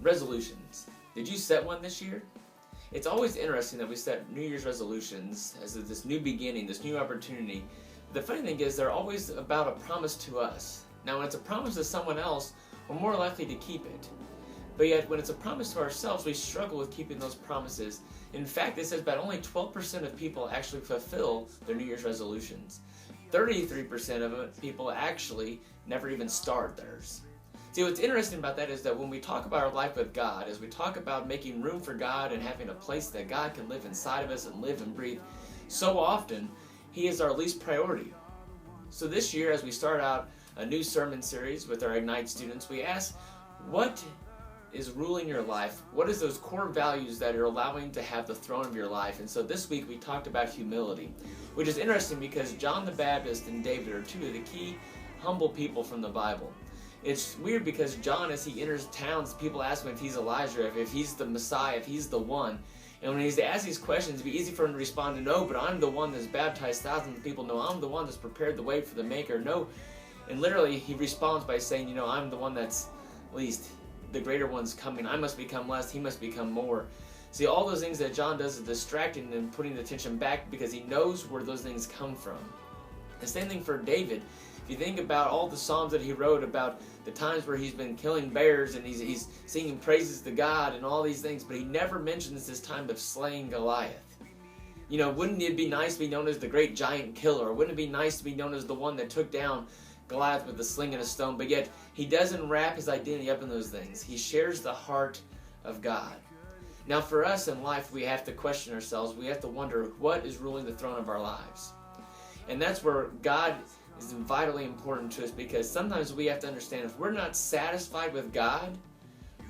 Resolutions. Did you set one this year? It's always interesting that we set New Year's resolutions as this new beginning, this new opportunity. The funny thing is they're always about a promise to us. Now when it's a promise to someone else, we're more likely to keep it. But yet when it's a promise to ourselves, we struggle with keeping those promises. In fact, it says that only 12% of people actually fulfill their New Year's resolutions. 33% of people actually never even start theirs. See, what's interesting about that is that when we talk about our life with God, as we talk about making room for God and having a place that God can live inside of us and live and breathe, so often He is our least priority. So this year, as we start out a new sermon series with our Ignite students, we ask, what is ruling your life? What is those core values that are allowing to have the throne of your life? And so this week we talked about humility, which is interesting because John the Baptist and David are two of the key humble people from the Bible. It's weird because John, as he enters towns, people ask him if he's Elijah, if he's the Messiah, if he's the one. And when he's asked these questions, it'd be easy for him to respond to, no, but I'm the one that's baptized thousands of people. No, I'm the one that's prepared the way for the Maker. No. And literally he responds by saying, I'm the one that's least. The greater one's coming. I must become less. He must become more. See, all those things that John does is distracting and putting the attention back because he knows where those things come from. The same thing for David. If you think about all the Psalms that he wrote about the times where he's been killing bears and he's singing praises to God and all these things, but he never mentions this time of slaying Goliath. Wouldn't it be nice to be known as the great giant killer? Wouldn't it be nice to be known as the one that took down Goliath with a sling and a stone? But yet he doesn't wrap his identity up in those things. He shares the heart of God. Now for us in life, we have to question ourselves. We have to wonder what is ruling the throne of our lives. And that's where God is vitally important to us, because sometimes we have to understand if we're not satisfied with God,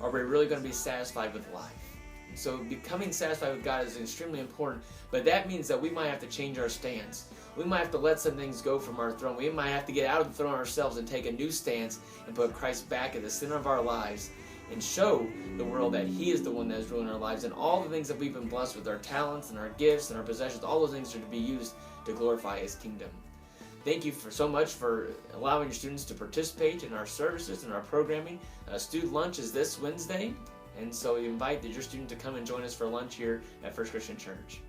are we really going to be satisfied with life? So becoming satisfied with God is extremely important, but that means that we might have to change our stance. We might have to let some things go from our throne. We might have to get out of the throne ourselves and take a new stance and put Christ back at the center of our lives and show the world that He is the one that is ruling our lives, and all the things that we've been blessed with, our talents and our gifts and our possessions, all those things are to be used to glorify His kingdom. Thank you so much for allowing your students to participate in our services and our programming. Student lunch is this Wednesday, and so we invite your student to come and join us for lunch here at First Christian Church.